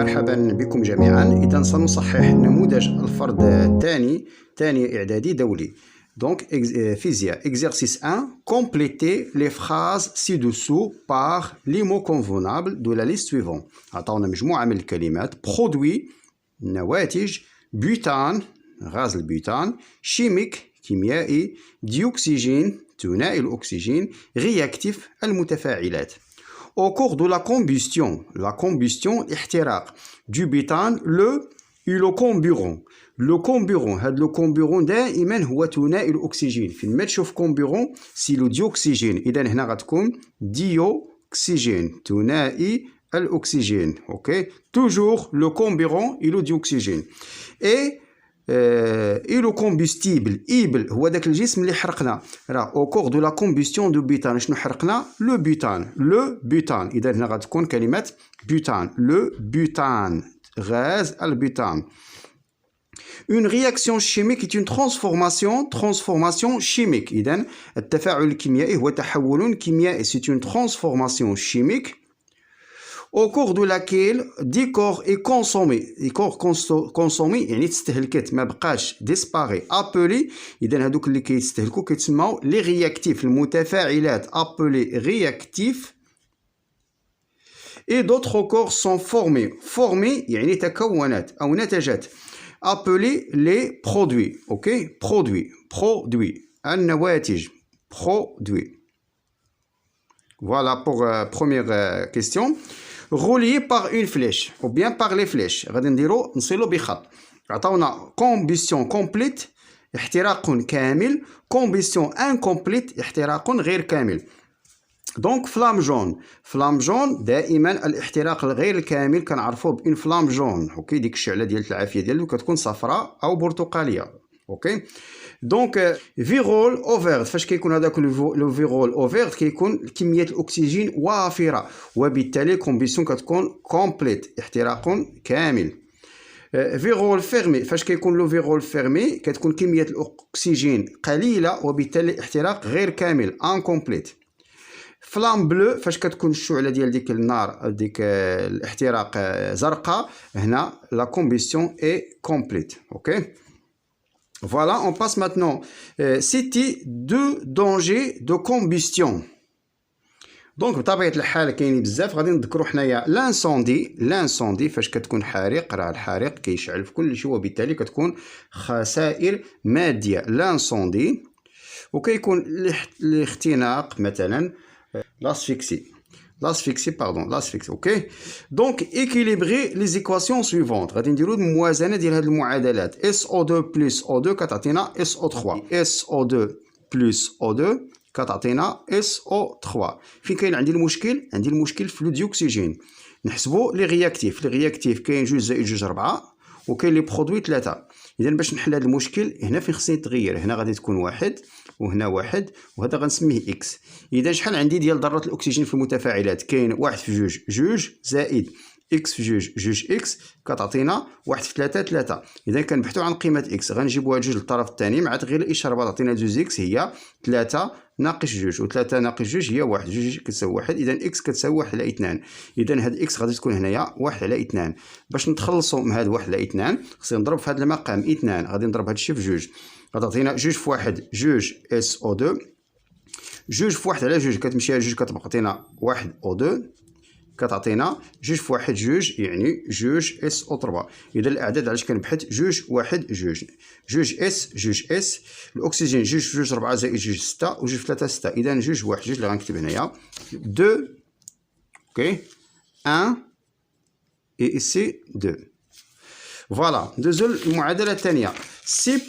مرحبا بكم جميعا. إذا سنصحح نموذج الفرد الثاني ثاني إعدادي دولي. Donc, Physia, exercice 1, complétez les phrases ci-dessous par les mots convenables de la liste suivante. عطاونا مجموعة من الكلمات: produit, نواتج, butane, غاز البيتان, chimique, كيميائي, dioxygène, ثنائي الأكسجين, réactif, المتفاعلات. Au cours de la combustion, احتراق du butane, le comburant. لو كومبيرون، هاد لو كومبيرون دائما هو ثنائي الاكسجين. فين ما تشوف كومبيرون سي لو ديوكسيجين، اذا هنا غتكون ديوكسيجين ثنائي الاكسجين. اوكي، توجور لو كومبيرون اي لو ديوكسيجين. اي لو كومبوستيبل، ايبل هو داك الجسم اللي حرقنا. راه او كور دو لا كومبوستيون دو بيتان شنو حرقنا؟ لو بيتان. اذا هنا غتكون كلمه بيتان، لو بيتان، غاز البيتان. Une réaction chimique est une transformation chimique. إذن التفاعل الكيميائي هو تحول كيميائي. C'est une transformation chimique au cours de laquelle des corps est consommé. des corps consommé يعني تستهلكت، ما بقاش disparaît. appelé، إذن هذوك اللي كيستهلكوا كيتسموا les réactifs، المتفاعلات appelés réactifs. Et d'autres corps sont formés يعني تكونات أو نتجت. Appelez les produits. Ok, produits. النواتج. Produits. Voilà pour première question. Relié par une flèche ou bien par les flèches. غادي نديرو نصلو بخط. عطاونا combustion complète، احتراق كامل. combustion incomplète، احتراق غير كامل. دونك فلام جون دائما الاحتراق الغير الكامل كنعرفوه بان فلام جون. اوكي، ديك الشعله ديال العافيه ديالو كتكون صفراء او برتقاليه. اوكي، دونك فيرول اوفيرت، فاش كيكون هذاك لو فيرول اوفيرت كيكون كميه الاكسجين وافره، وبالتالي كومبيسيون كتكون كومبليت، احتراق كامل. فيرول فيرمي، فاش كيكون لو فيرول فيرمي كتكون كميه الاكسجين قليله، وبالتالي احتراق غير كامل، انكومبليت. فلام بلو، فاش كتكون الشعله ديال ديك النار ديك الاحتراق زرقاء، هنا لا كومبيسيون اي كومبليت. اوكي، فوالا. اون باس ماتنون سيتي دو دونجي دو كومبيسيون. دونك بطبيعه الحال كاينين بزاف. غادي نذكروا حنايا لانسوندي فاش كتكون حريق، راه الحريق كيشعل في كل شيء، وبالتالي كتكون خسائر ماديه لانسوندي. وكيكون الاختناق مثلا l'asphyxie. اوكي، دونك équilibrer les équations suivantes. غادي نديرو الموازنه ديال هاد المعادلات. SO2 plus O2 كتعطينا SO3. SO2 plus O2 كتعطينا SO3. فين كاين عندي المشكل؟ عندي المشكل في لو ديوكسيجين. نحسبوا لي رياكتيف كاين 2 زائد 2 4، وكاين لي برودوي 3. اذا باش نحل هذا المشكل هنا فين خصني يتغير، هنا غادي تكون 1 وهنا 1 وهذا غنسميه اكس. اذا شحال عندي ديال ذرات الاكسجين في المتفاعلات؟ كاين 1 في 2 زائد اكس في 2 اكس كتعطينا 1 في 3. اذا كنبحثوا عن قيمه اكس غنجيبوها 2 للطرف الثاني مع تغيير الاشاره تعطينا 2 اكس هي 3 ناقص 2، و3 ناقص 2 هي 1. 2 كتساوي 1، اذا اكس كتساوي 1 على 2. اذا هاد اكس غادي تكون هنايا 1 على 2. باش نتخلصوا من هاد 1 على 2 خصني نضرب في هاد المقام 2، غادي نضرب هاد الشيء في 2، غتعطينا 2 في 1 2 SO2. 2 في 1 على 2 كتمشي على 2 كتبقى تعطينا 1 O2 كتعطينا 2 في 1 2 يعني 2 SO3. اذا الاعداد علاش كنبحث 2 1 2 اس الاكسجين 2 في 2 4 زائد 2 6 و 2 في 3 6. اذا 2 1 2 اللي غنكتب هنايا 2. اوكي، 1 اي سي 2. فوالا. ندوزو المعادله الثانيه. سي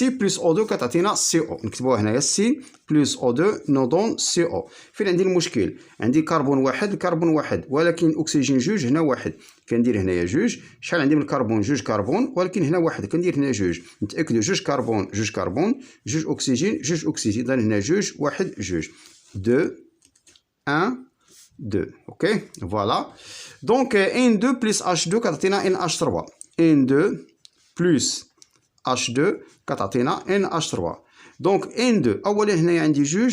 بلس او 2 كتعطينا سي او. نكتبوها هنايا سي بلس او 2 نودون سي او. فين عندي المشكل؟ عندي كربون 1 ولكن اكسجين 2 هنا 1. كندير هنايا 2. شحال عندي من الكربون؟ 2 كربون، ولكن هنا 1 كندير هنا 2. نتاكدوا 2 كربون 2 اكسجين 2 اكسجين. اذا هنا 2 1 2 2 1 2. اوكي، فوالا. دونك N2 بلس H2 كتعطينا NH3. N2 بلس H2 كتعطينا NH3. دونك N2 اولا هنايا عندي 2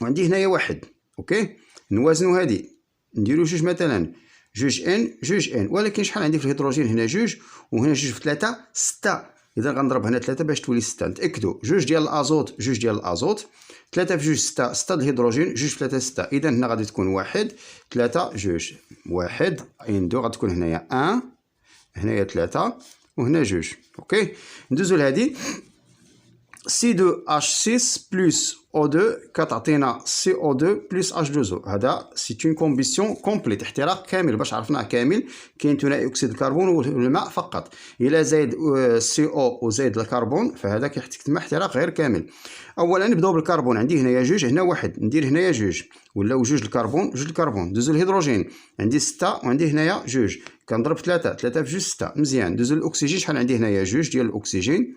وعندي هنايا 1. اوكي، نوازنوا هادي نديرو 2 مثلا جوج ان جوج ان، ولكن شحال عندي في الهيدروجين؟ هنا جوج وهنا جوج في 3 6. اذا غنضرب هنا 3 باش تولي 6. نتاكدوا جوج ديال الازوت جوج ديال الازوت، 3 في جوج 6 6 د الهيدروجين، جوج في 3 6. اذا هنا غادي تكون 1 3 جوج 1 ان 2 غتكون هنايا 1 هنايا 3 وهنا جوج. اوكي ندوزو لهادي C2H6 plus O2 كتعطينا CO2 plus H2O. هذا سي اون كومبيسيون كومبليت، احتراق كامل. باش عرفناه كامل كاين ثنائي اكسيد الكربون والماء فقط. الا زايد CO وزايد الكربون فهذا كيتم احتراق غير كامل. اولا نبداو بالكربون، عندي هنايا جوج هنا واحد، ندير هنايا جوج ولاو جوج الكربون جوج الكربون. ندوزو الهيدروجين عندي 6 وعندي هنايا جوج، كنضرب 3 3 في جوج 6 مزيان. ندوزو الاكسجين، شحال عندي هنايا جوج ديال الاكسجين،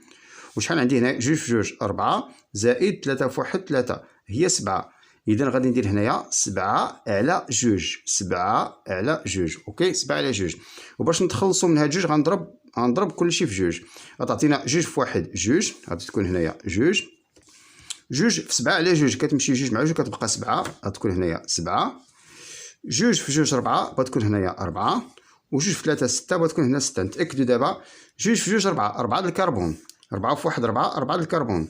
وشحال عندي هنا جوج في جوج 4 زائد 3 في 1 3 هي 7. اذا غادي ندير هنايا 7 على جوج 7 على جوج. اوكي 7 على جوج. وباش نتخلصوا من هاد جوج غنضرب كلشي في جوج، غتعطينا جوج في 1 جوج، غادي تكون هنايا جوج جوج في 7 على جوج كتمشي جوج مع جوج كتبقى 7، غتكون هنايا 7. جوج في جوج 4 غتكون هنايا 4، وجوج في 3 6 غتكون هنا 6. نتاكدوا دابا جوج في جوج 4 4 د الكربون، 4 في 1 4 4 د الكربون،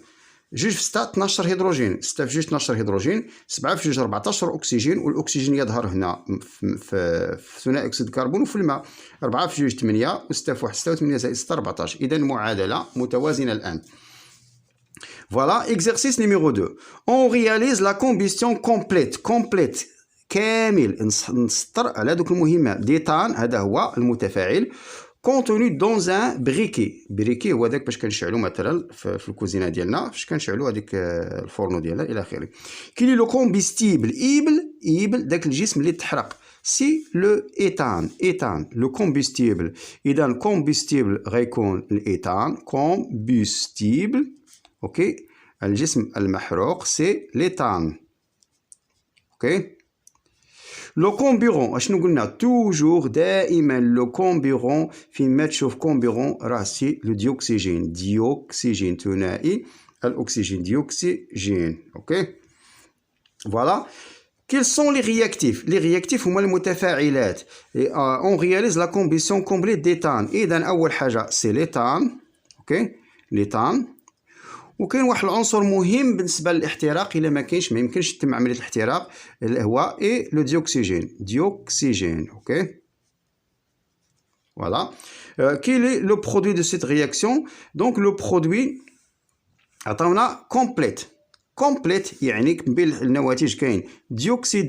جوج في 6 12 هيدروجين، 6 في جوج 12 هيدروجين، 7 في جوج 14 اكسجين، والاكسجين يظهر هنا في ثنائي اكسيد الكربون وفي الماء. 4 في جوج 8 و6 في 1 6 و8 زائد 6 14. اذا المعادله متوازنه الان. Voilà, exercice numéro 2. On réalise la combustion complète كامل. نسطر على دوك المهمات. ديتان هذا هو المتفاعل contenu dans un briquet هو داك باش كنشعلو مثلا في الكوزينه ديالنا، فاش كنشعلو هذيك الفورنو ديالنا الى اخره. كاين لو كومبيستيبل ايبل داك الجسم اللي تحرق، سي لو ايتان لو كومبيستيبل. اذا كومبيستيبل غيكون الايتان كومبيستيبل. اوكي الجسم المحروق سي ليتان. اوكي لو كومبيرون اشنو قلنا؟ توجور دائما لو كومبيرون فين ما تشوف كومبيرون راه سي لو ديوكسيجين ثنائي الاكسجين ديوكسيجين. اوكي فوالا. Quels sont les réactifs؟ Les réactifs هما المتفاعلات. on réalise la combustion complète d'éthane. اذا اول حاجه سي ليتان. اوكي ليتان. وكاين واحد العنصر مهم بالنسبه للاحتراق، الا ما كاينش ما يمكنش يتم عمليه الاحتراق، اللي هو لو ديوكسيجين. اوكي فوالا. كي لي لو برودوي دو سيت رياكسيون؟ دونك لو برودوي عطاونا كومبليت يعني بين النواتج كاين ديوكسيد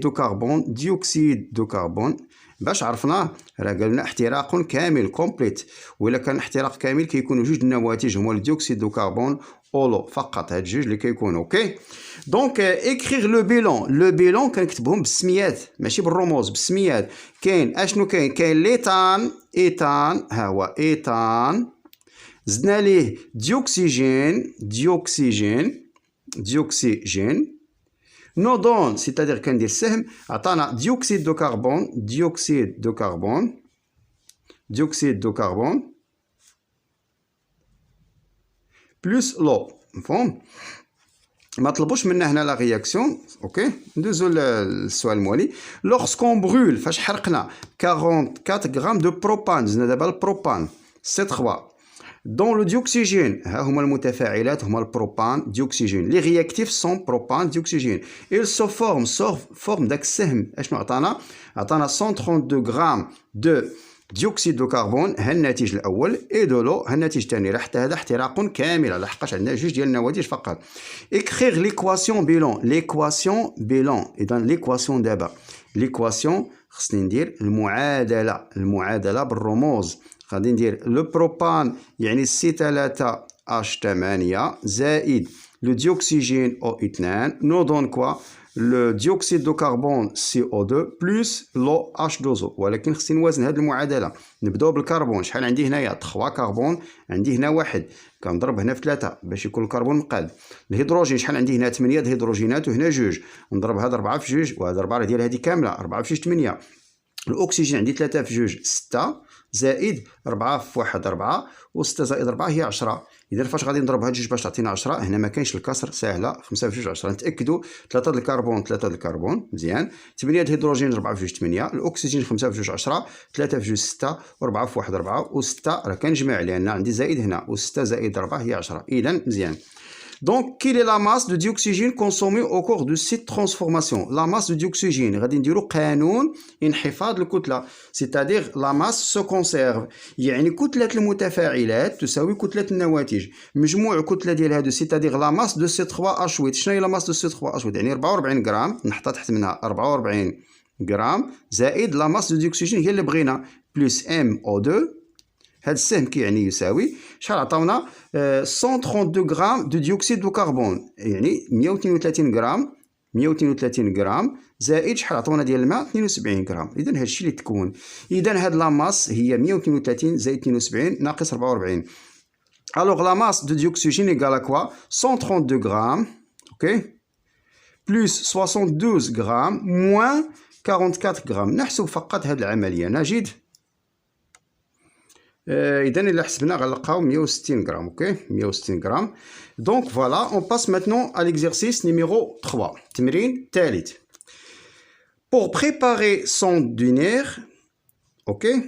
دو كربون. باش عرفناه راه قالنا احتراق كامل كومبليت، وإلا كان احتراق كامل كيكونوا جوج النواتج هما الديوكسيد دو كربون اولو فقط، هاد جوج اللي كيكونوا. اوكي دونك اكريغ لو بيلون كنكتبهم بالسميات ماشي بالرموز، بالسميات. كاين اشنو كاين ليتان ها هو ايتان، زدنا ليه ديوكسيجين. نودون سيتادير كندير سهم، عطانا ديوكسيد دو كربون بلس لو. مفهوم؟ ما طلبوش منا هنا لا رياكسيون. اوكي ندوزو للسؤال الموالي. لوغسكون برول فاش حرقنا 44 غرام دو بروبان، زدنا دابا البروبان سي 3 دون لو ديوكسيجين. ها هما المتفاعلات هما البروبان ديوكسيجين. لي رياكتيف سون بروبان ديوكسيجين. إل سو فورم داك السهم اشنو عطانا؟ عطانا 132 غرام دو ديوكسيد دو كربون، ها الناتج الاول، اي دو لو ها الناتج الثاني. راه حتى هذا احتراق كامل لحقاش عندنا جوج ديال النواتج فقط. اكريغ ليكواسيون بيلون. اذا ليكواسيون دابا ليكواسيون خصني ندير المعادله بالرموز. غادي ندير لو بروبان يعني سي 3 اش 8 زائد لو ديوكسيجين او 2 نودون كوا لو ديوكسيد دو كربون CO2 بلس لو H2O. ولكن خصني نوازن هذه المعادله. نبداو بالكربون، شحال عندي هنايا 3 كربون، عندي هنا واحد، كنضرب هنا في 3 باش يكون الكربون مقاد. الهيدروجين شحال عندي هنا 8 د الهيدروجينات وهنا جوج، نضرب هاد 4 في جوج وهاد 4 ديال هذه كامله 4 في جوج 8. الاكسجين عندي 3 في جوج 6 زائد 4 في 1 4 و6 زائد 4 هي 10. اذا فاش غادي نضرب هاد جوج باش تعطينا 10؟ هنا ما كاينش الكسر، ساهله. 5 في 2 10. نتاكدوا 3 د الكربون 3 د الكربون، مزيان. 8 د الهيدروجين 4 في 2 8، الاكسجين 5 في 2 10، 3 في 2 6، و4 في 1 4، و6 راه كنجمع لان عندي زائد هنا، و6 زائد 4 هي 10. اذا مزيان. Donc, quelle est la masse de dioxygène consommée au cours de cette transformation? La masse de dioxygène, غادي نديرو قانون انحفاض الكتلة، c'est-à-dire la masse se conserve. يعني كتلة المتفاعلات تساوي كتلة النواتج، مجموع الكتلة ديال هادو c'est-à-dire la masse de C3 H8. شنو هي la masse de C3 H8؟ يعني 44 غرام، نحطها تحت منها 44 غرام زائد la masse de dioxygène هي اللي بغينا بلس MO2. هذا السهم كيعني يساوي شحال عطاونا؟ 132 غرام دو ديوكسيد دو كربون، يعني 132 غرام 132 غرام زائد شحال عطاونا ديال الماء؟ 72 غرام. اذا هذا الشيء اللي تكون. اذا هاد لا ماس هي 132 زائد 72 ناقص 44. الوغ لا ماس دو ديوكسيجين ايكال كوا؟ 132 غرام اوكي بلس 72 غرام موان 44 غرام. نحسب فقط هاد العمليه. نجد إذا إلا حسبنا غنلقاو 160 غرام. اوكي 160 غرام. دونك فوالا اون باس ماتنون à l'exercice numéro 3. التمرين الثالث. Pour préparer son dîner اوكي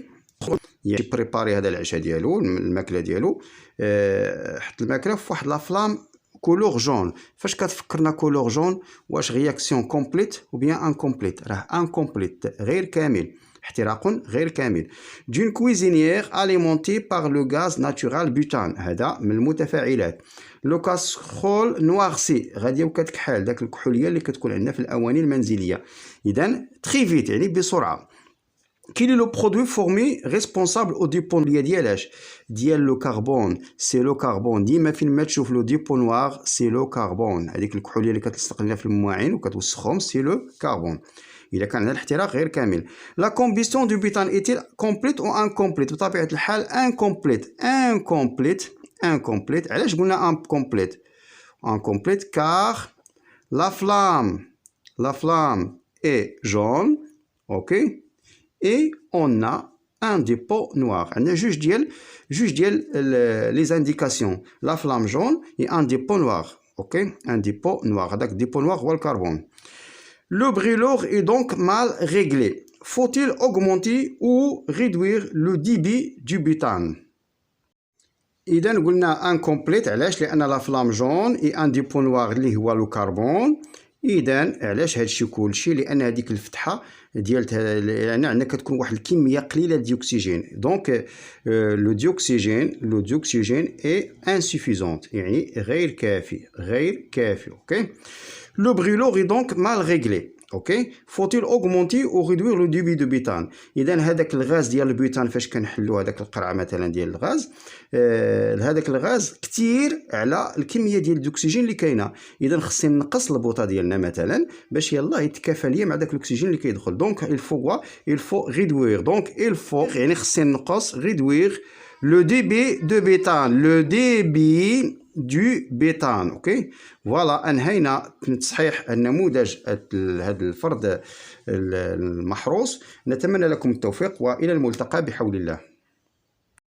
يعني بريباري هذا العشاء ديالو الماكله ديالو، حط الماكله في واحد لافلام كولور جون. فاش كتفكرنا كولور جون؟ واش رياكسيون كومبليت او بيان انكومبليت؟ راه انكومبليت غير كامل، احتراق غير كامل. دون كويزينيير اليمونتي بار لو غاز ناتورال بوتان، هذا من المتفاعلات. لو كاسرول نوارسي، غاديه وكتكحال، داك الكحوليه اللي كتكون عندنا في الاواني المنزليه. اذا تري فيت يعني بسرعه. Quel est le produit formé responsable au dépôt ديالاش؟ ديال لو كربون. سي لو كربون. ديما فين ما تشوف لو ديبو نوار سي لو كربون، هذيك الكحوليه اللي كتلصق لنا في المواعين وكتوسخهم سي لو كربون. إذا كان هذا الاحتراق غير كامل. لا كومبيستيون دو بيتان ايتيل كومبليت او انكومبليت؟ بطبيعة الحال انكومبليت. انكومبليت. علاش قلنا انكومبليت؟ انكومبليت كار لا فلام اي جون اوكي et on a un dépôt noir. عندنا جوج ديال les indications. La flamme jaune et un dépôt noir. اوكي un dépôt noir. هذاك dépôt noir هو الكربون. Le brûleur est donc mal réglé. Faut-il augmenter ou réduire le débit du butane? إذا قلنا incomplete. علاش؟ لأن لا فلام جون et un dépôt noir اللي هو لو كربون. إذا علاش هادشي كلشي؟ لأن هذيك الفتحة ديال يعني عندنا كتكون واحد الكمية قليلة ديال الأكسجين. دونك لو ديوكسيجين اي انسوفيزونت، يعني غير كافي. اوكي. لو بريلور اي دونك مال ريغلي. اوكي. فوتيل اوغمونتي او ريدوير لو ديبي دو بيتان. اذا هذاك الغاز ديال البيتان فاش كنحلو هذاك القرعه مثلا ديال الغاز، هذاك الغاز كثير على الكميه ديال الاكسجين اللي كاينه. اذا خصني نقص البوطه ديالنا مثلا باش يلاه يتكافى ليا مع داك الاكسجين اللي كيدخل. دونك il faut réduire. donc il faut يعني خصني نقص réduire le débit de bétane. le débit du bétane. اوكي فوالا انهينا تصحيح النموذج هذا الفرد المحروس. نتمنى لكم التوفيق والى الملتقى بحول الله.